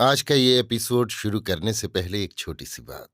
आज का ये एपिसोड शुरू करने से पहले एक छोटी सी बात।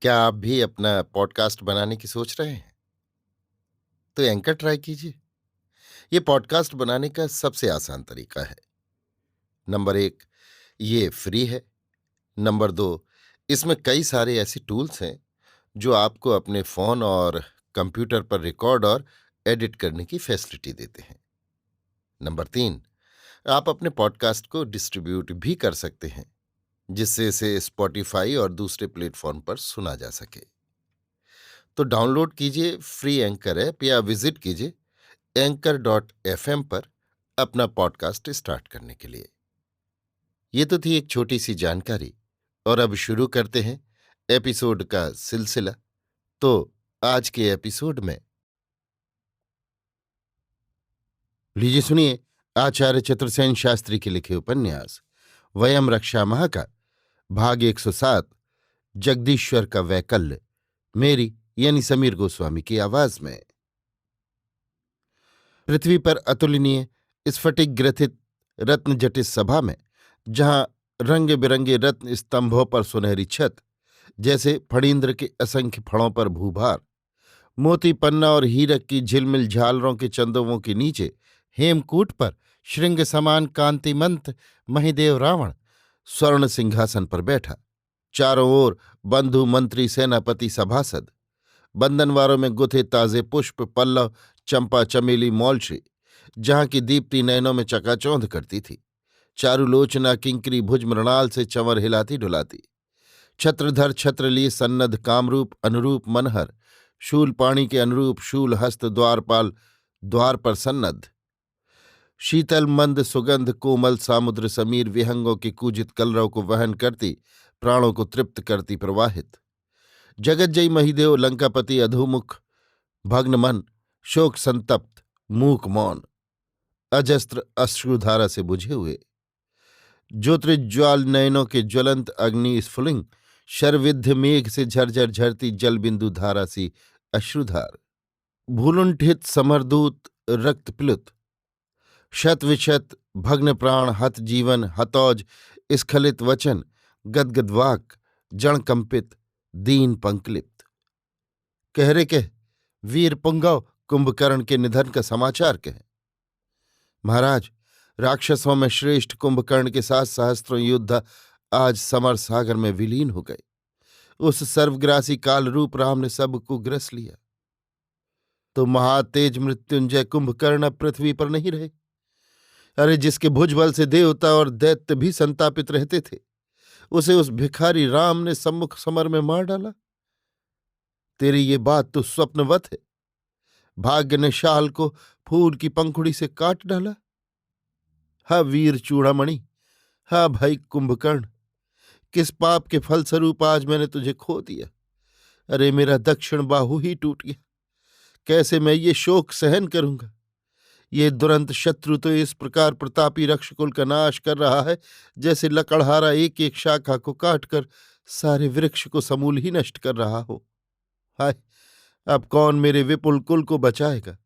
क्या आप भी अपना पॉडकास्ट बनाने की सोच रहे हैं? तो एंकर ट्राई कीजिए। ये पॉडकास्ट बनाने का सबसे आसान तरीका है। नंबर 1, ये फ्री है। नंबर 2, इसमें कई सारे ऐसे टूल्स हैं जो आपको अपने फोन और कंप्यूटर पर रिकॉर्ड और एडिट करने की फैसिलिटी देते हैं। नंबर 3, आप अपने पॉडकास्ट को डिस्ट्रीब्यूट भी कर सकते हैं, जिससे इसे स्पॉटिफाई और दूसरे प्लेटफॉर्म पर सुना जा सके। तो डाउनलोड कीजिए फ्री एंकर ऐप या विजिट कीजिए anchor.fm पर अपना पॉडकास्ट स्टार्ट करने के लिए। ये तो थी एक छोटी सी जानकारी, और अब शुरू करते हैं एपिसोड का सिलसिला। तो आज के एपिसोड में लीजिए सुनिए आचार्य चतुर्सेन शास्त्री के लिखे उपन्यास वयम रक्षा माह का भाग 107, जगदीश्वर का वैकल्य, मेरी यानी समीर गोस्वामी की आवाज में। पृथ्वी पर अतुलनीय स्फटिक ग्रथित रत्न जटित सभा में, जहां रंग बिरंगे रत्न स्तंभों पर सुनहरी छत, जैसे फणीन्द्र के असंख्य फणों पर भूभार, मोती पन्ना और हीरक की झिलमिल झालरों के चंदोवों के नीचे हेमकूट पर श्रृंग समान कांतिमंत महिदेव रावण स्वर्ण सिंहासन पर बैठा। चारों ओर बंधु मंत्री सेनापति सभासद, बंधनवारों में गुथे ताजे पुष्प पल्लव चंपा चमेली मौलश्री, जहां की दीप्ति नयनों में चकाचौंध करती थी। चारुलोचना किंकरी भुज मृणाल से चंवर हिलाती डुलाती। छत्रधर छत्र लिए सन्नद्ध कामरूप अनुरूप मनहर, शूलपाणी के अनुरूप शूल हस्त द्वारपाल द्वार पर सन्नद्ध। शीतल मंद सुगंध कोमल सामुद्र समीर विहंगों के कूजित कलरव को वहन करती, प्राणों को तृप्त करती प्रवाहित। जगज्जयी महिदेव लंकापति अधोमुख भग्न मन, शोक संतप्त, मूक मौन, अजस्त्र अश्रुधारा से बुझे हुए, ज्योतिज्ज्वाल नयनों के ज्वलंत अग्नि स्फुलिंग, शरविद्ध मेघ से झरझर झरती जलबिंदु धारा सी अश्रुधार, भूलुंठित समरदूत रक्त प्लुत, शत विशत भग्न प्राण हत जीवन हतौज, स्खलित वचन, गदगद वाक, जण कंपित, दीन पंकलिप्त। कह रे कह, वीर पुंगव कुंभकर्ण के निधन का समाचार कह। महाराज, राक्षसों में श्रेष्ठ कुंभकर्ण के साथ सहस्त्रों योद्धा आज समर सागर में विलीन हो गए। उस सर्वग्रासी काल रूप राम ने सबको ग्रस लिया। तो महातेज मृत्युंजय कुंभकर्ण अब पृथ्वी पर नहीं रहे। अरे, जिसके भुजबल से देवता और दैत्य भी संतापित रहते थे, उसे उस भिखारी राम ने सम्मुख समर में मार डाला। तेरी ये बात तो स्वप्नवत है। भाग्य ने शाल को फूल की पंखुड़ी से काट डाला। हा वीर चूड़ामणि, हा भाई कुंभकर्ण, किस पाप के फलस्वरूप आज मैंने तुझे खो दिया। अरे, मेरा दक्षिण बाहु ही टूट गया। कैसे मैं ये शोक सहन करूंगा। ये दुरंत शत्रु तो इस प्रकार प्रतापी रक्षकुल का नाश कर रहा है, जैसे लकड़हारा एक एक शाखा को काटकर सारे वृक्ष को समूल ही नष्ट कर रहा हो। हाय, अब कौन मेरे विपुल कुल को बचाएगा।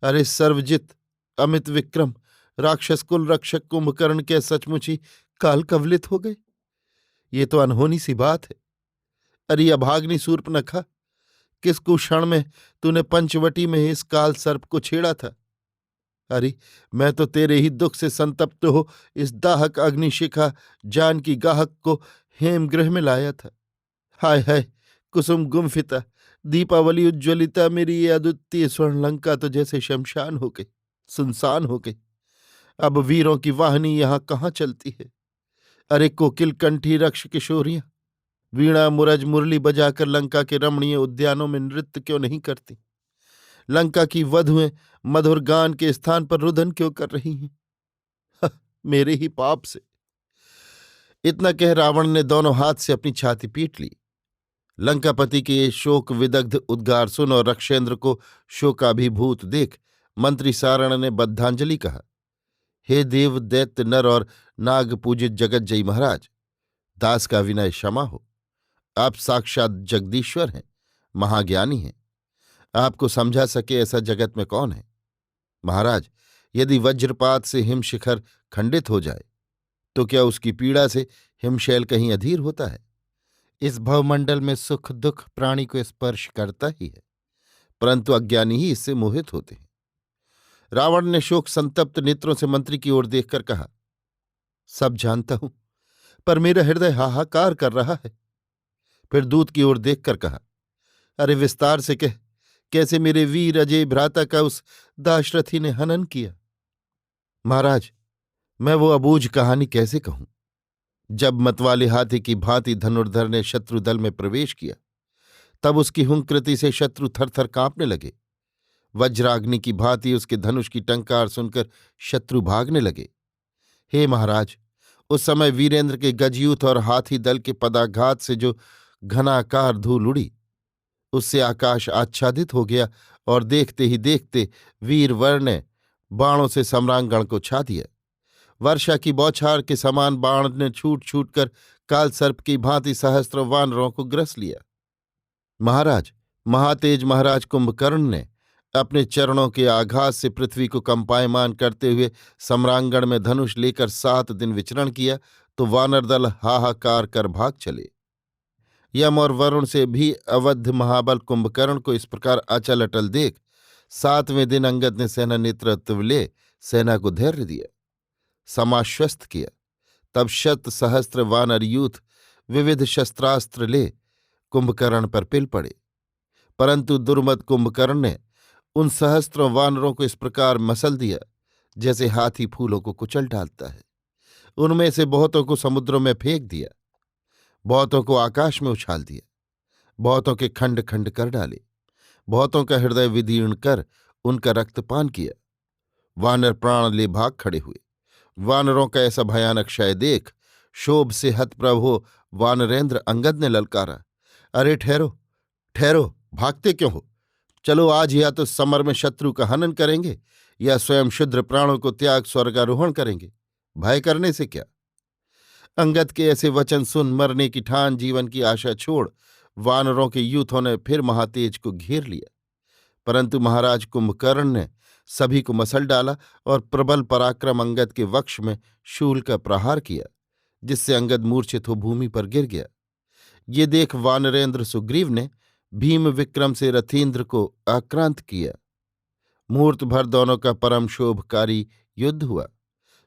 अरे सर्वजित अमित विक्रम राक्षस कुल रक्षक कुंभकर्ण के सचमुच ही काल कवलित हो गए। ये तो अनहोनी सी बात है। अरे अभाग्नि शूर्पणखा, किस कुक्षण में तूने पंचवटी में इस काल सर्प को छेड़ा था। अरे, मैं तो तेरे ही दुख से संतप्त हो इस दाहक अग्निशिखा जानकी गाहक को हेमगृह में लाया था। हाय हाय, कुसुम गुम्फिता दीपावली उज्ज्वलिता मेरी ये अद्वितीय स्वर्ण लंका तो जैसे शमशान हो गई, सुनसान हो गई। अब वीरों की वाहनी यहाँ कहाँ चलती है। अरे कोकिल कंठी रक्ष किशोरियां वीणा मुरज मुरली बजाकर लंका के रमणीय उद्यानों में नृत्य क्यों नहीं करती। लंका की वधुएं मधुर गान के स्थान पर रुदन क्यों कर रही हैं। मेरे ही पाप से। इतना कह रावण ने दोनों हाथ से अपनी छाती पीट ली। लंकापति के ये शोक विदग्ध उद्गार सुन और रक्षेंद्र को शोकाभिभूत देख मंत्री सारण ने बद्धांजलि कहा, हे देव दैत्य नर और नाग पूजित जगज्जयी महाराज, दास का विनय क्षमा हो। आप साक्षात जगदीश्वर हैं, महाज्ञानी हैं। आपको समझा सके ऐसा जगत में कौन है। महाराज, यदि वज्रपात से हिमशिखर खंडित हो जाए, तो क्या उसकी पीड़ा से हिमशैल कहीं अधीर होता है? इस भवमंडल में सुख दुख प्राणी को स्पर्श करता ही है, परंतु अज्ञानी ही इससे मोहित होते हैं। रावण ने शोक संतप्त नेत्रों से मंत्री की ओर देखकर कहा, सब जानता हूं, पर मेरा हृदय हाहाकार कर रहा है। फिर दूत की ओर देखकर कहा, अरे विस्तार से कह, कैसे मेरे वीर अजय भ्राता का उस दाशरथी ने हनन किया? महाराज, मैं वो अबूझ कहानी कैसे कहूं। जब मतवाले हाथी की भांति धनुर्धर ने शत्रु दल में प्रवेश किया, तब उसकी हुंकृति से शत्रु थरथर कांपने लगे। वज्राग्नि की भांति उसके धनुष की टंकार सुनकर शत्रु भागने लगे। हे महाराज, उस समय वीरेंद्र के गजयूथ और हाथी दल के पदाघात से जो घनाकार धूल उड़ी, उससे आकाश आच्छादित हो गया और देखते ही देखते वीरवर ने बाणों से सम्रांगण को छा दिया। वर्षा की बौछार के समान बाण ने छूट छूट कर कालसर्प की भांति सहस्त्रों वानरों को ग्रस लिया। महाराज, महातेज महाराज कुंभकर्ण ने अपने चरणों के आघात से पृथ्वी को कंपायमान करते हुए सम्रांगण में धनुष लेकर 7 दिन विचरण किया, तो वानर दल हाहाकार कर भाग चले। यम और वरुण से भी अवध महाबल कुंभकर्ण को इस प्रकार अचल अटल देख 7वें दिन अंगद ने सेना नेतृत्व ले सेना को धैर्य दिया, समाश्वस्त किया। तब 100 सहस्त्र वानर यूथ विविध शस्त्रास्त्र ले कुंभकर्ण पर पिल पड़े, परंतु दुर्मद कुंभकर्ण ने उन सहस्त्रों वानरों को इस प्रकार मसल दिया जैसे हाथी फूलों को कुचल डालता है। उनमें से बहुतों को समुद्रों में फेंक दिया, बहुतों को आकाश में उछाल दिया, बहुतों के खंड खंड कर डाले, बहुतों का हृदय विदीर्ण कर उनका रक्तपान किया। वानर प्राण ले भाग खड़े हुए। वानरों का ऐसा भयानक क्षय देख शोभ से हतप्रभ हो वानरेंद्र अंगद ने ललकारा, अरे ठहरो ठहरो, भागते क्यों हो? चलो आज या तो समर में शत्रु का हनन करेंगे या स्वयं शुद्र प्राणों को त्याग स्वर्गारोहण करेंगे। भय करने से क्या? अंगद के ऐसे वचन सुन मरने की ठान जीवन की आशा छोड़ वानरों के यूथों ने फिर महातेज को घेर लिया, परंतु महाराज कुंभकर्ण ने सभी को मसल डाला और प्रबल पराक्रम अंगद के वक्ष में शूल का प्रहार किया, जिससे अंगद मूर्छित हो भूमि पर गिर गया। ये देख वानरेंद्र सुग्रीव ने भीम विक्रम से रथीन्द्र को आक्रांत किया। मुहूर्त भर दोनों का परम शोभकारी युद्ध हुआ।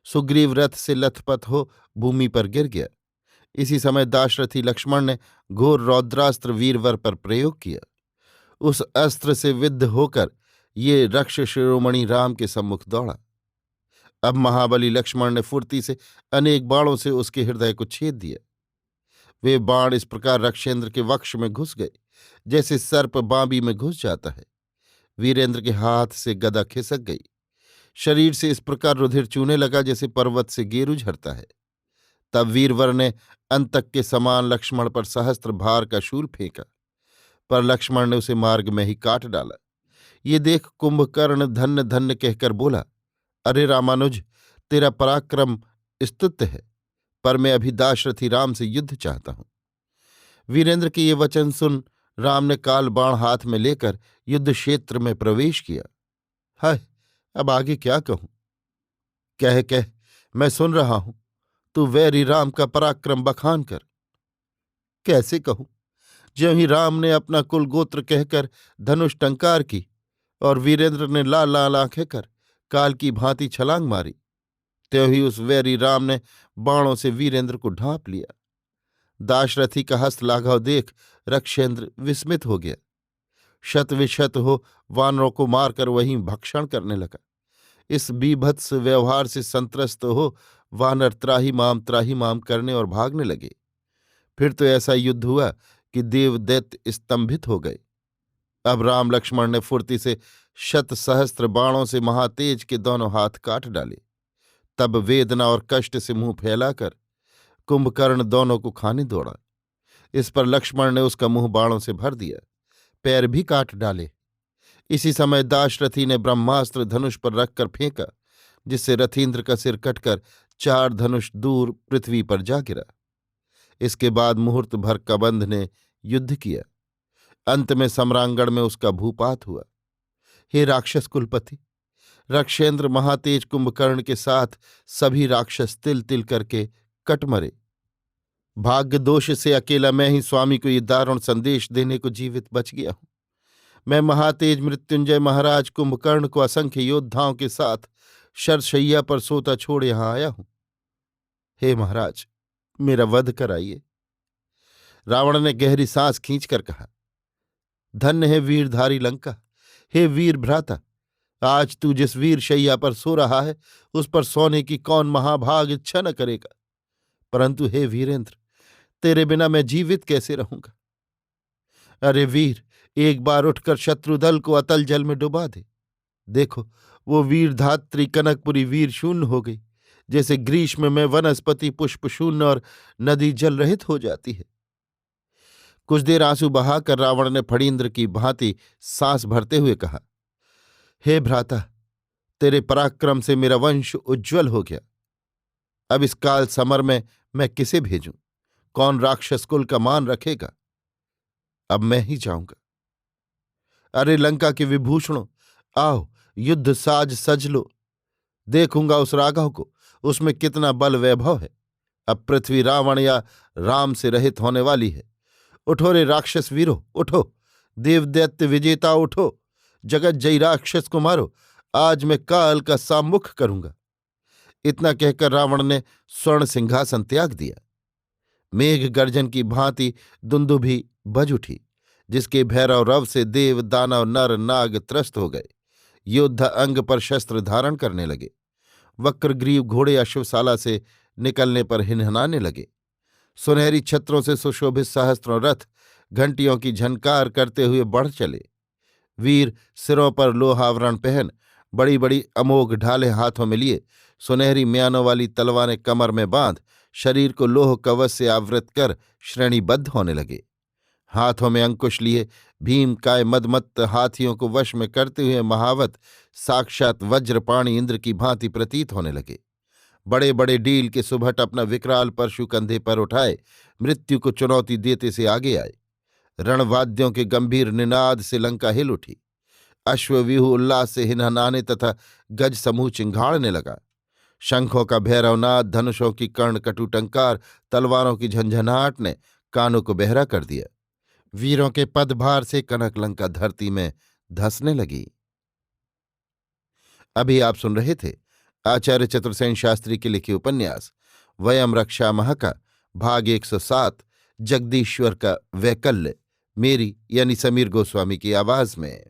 सुग्रीव रथ से लथपथ हो भूमि पर गिर गया। इसी समय दाशरथी लक्ष्मण ने घोर रौद्रास्त्र वीरवर पर प्रयोग किया। उस अस्त्र से विद्ध होकर ये रक्ष शिरोमणि राम के सम्मुख दौड़ा। अब महाबली लक्ष्मण ने फुर्ती से अनेक बाणों से उसके हृदय को छेद दिया। वे बाण इस प्रकार रक्षेंद्र के वक्ष में घुस गए जैसे सर्प बांबी में घुस जाता है। वीरेंद्र के हाथ से गदा खिसक गई। शरीर से इस प्रकार रुधिर चूने लगा जैसे पर्वत से गेरू झरता है। तब वीरवर ने अंतक के समान लक्ष्मण पर सहस्त्र भार का शूल फेंका, पर लक्ष्मण ने उसे मार्ग में ही काट डाला। ये देख कुंभकर्ण धन्य धन्य कहकर बोला, अरे रामानुज, तेरा पराक्रम स्तुत्य है, पर मैं अभी दाशरथी राम से युद्ध चाहता हूं। वीरेंद्र के ये वचन सुन राम ने काल बाण हाथ में लेकर युद्ध क्षेत्र में प्रवेश किया। हाय, अब आगे क्या कहूं? कह कह, मैं सुन रहा हूं, तू वैरी राम का पराक्रम बखान कर। कैसे कहूं? ज्यों ही राम ने अपना कुल गोत्र कहकर धनुष टंकार की और वीरेंद्र ने लाल लाल आंखें कर काल की भांति छलांग मारी, त्यों ही उस वैरी राम ने बाणों से वीरेंद्र को ढांप लिया। दाशरथी का हस्त लाघव देख रक्षेंद्र विस्मित हो गया। शतविशत हो वानरों को मारकर वहीं भक्षण करने लगा। इस बीभत्स व्यवहार से संत्रस्त हो वानर त्राही माम करने और भागने लगे। फिर तो ऐसा युद्ध हुआ कि देव दैत्य स्तंभित हो गए। अब राम लक्ष्मण ने फुर्ती से 100 सहस्त्र बाणों से महातेज के दोनों हाथ काट डाले। तब वेदना और कष्ट से मुंह फैलाकर कुंभकर्ण दोनों को खाने दौड़ा। इस पर लक्ष्मण ने उसका मुंह बाणों से भर दिया, पैर भी काट डाले। इसी समय दाशरथी ने ब्रह्मास्त्र धनुष पर रखकर फेंका, जिससे रथीन्द्र का सिर कटकर 4 धनुष दूर पृथ्वी पर जा गिरा। इसके बाद मुहूर्त भर कबंध ने युद्ध किया। अंत में सम्रांगण में उसका भूपात हुआ। हे राक्षस कुलपति, रक्षेंद्र महातेज कुंभकर्ण के साथ सभी राक्षस तिल तिल करके कट मरे। भाग्य दोष से अकेला मैं ही स्वामी को ये दारुण संदेश देने को जीवित बच गया हूं। मैं महातेज मृत्युंजय महाराज कुंभकर्ण को असंख्य योद्धाओं के साथ शरशैया पर सोता छोड़ यहां आया हूं। हे महाराज, मेरा वध कराइए। रावण ने गहरी सांस खींचकर कहा, धन्य है वीरधारी लंका। हे वीर भ्राता, आज तू जिस वीर शैया पर सो रहा है उस पर सोने की कौन महाभाग इच्छा न करेगा। परंतु हे वीरेंद्र, तेरे बिना मैं जीवित कैसे रहूंगा। अरे वीर, एक बार उठकर शत्रुदल को अतल जल में डुबा दे। देखो, वो वीर धात्री कनकपुरी वीर शून्य हो गई, जैसे ग्रीष्म में वनस्पति पुष्प शून्य और नदी जल रहित हो जाती है। कुछ देर आंसू बहाकर रावण ने फणींद्र की भांति सांस भरते हुए कहा, हे भ्राता, तेरे पराक्रम से मेरा वंश उज्ज्वल हो गया। अब इस काल समर में मैं किसे भेजूं? कौन राक्षस कुल का मान रखेगा? अब मैं ही जाऊंगा। अरे लंका के विभूषणों, आओ युद्ध साज सज लो। देखूंगा उस राघव को, उसमें कितना बल वैभव है। अब पृथ्वी रावण या राम से रहित होने वाली है। उठो रे राक्षस वीरो, उठो। देवदैत्य विजेता उठो। जगत जयी राक्षस को मारो। आज मैं काल का साम्मुख करूंगा। इतना कहकर रावण ने स्वर्ण सिंहासन त्याग दिया। मेघ गर्जन की भांति दुंदुभी बज उठी, जिसके भैरव रव से देव दानव नर नाग त्रस्त हो गए। योद्धा अंग पर शस्त्र धारण करने लगे। वक्रग्रीव घोड़े अश्वशाला से निकलने पर हिनहिनाने लगे। सुनहरी छत्रों से सुशोभित सहस्त्रों रथ घंटियों की झनकार करते हुए बढ़ चले। वीर सिरों पर लोहावरण पहन, बड़ी बड़ी अमोघ ढाले हाथों में लिए, सुनहरी म्यानों वाली तलवारें कमर में बांध, शरीर को लोह कवच से आवृत कर श्रेणीबद्ध होने लगे। हाथों में अंकुश लिए भीमकाय मदमत्त हाथियों को वश में करते हुए महावत साक्षात वज्रपाणि इंद्र की भांति प्रतीत होने लगे। बड़े बड़े डील के सुभट अपना विकराल परशु कंधे पर उठाए मृत्यु को चुनौती देते से आगे आए। रणवाद्यों के गंभीर निनाद से लंका हिल उठी। अश्वव्यूह उल्लास से हिनहिनाने तथा गज समूह चिंघाड़ने लगा। शंखों का भैरवनाद, धनुषों की कर्ण कटुटंकार, तलवारों की झंझनाहट ने कानों को बहरा कर दिया। वीरों के पदभार से कनक लंका धरती में धंसने लगी। अभी आप सुन रहे थे आचार्य चतुर्सेन शास्त्री के लिखे उपन्यास वयम रक्षामः का भाग 107 जगदीश्वर का वैकल्य, मेरी यानी समीर गोस्वामी की आवाज में।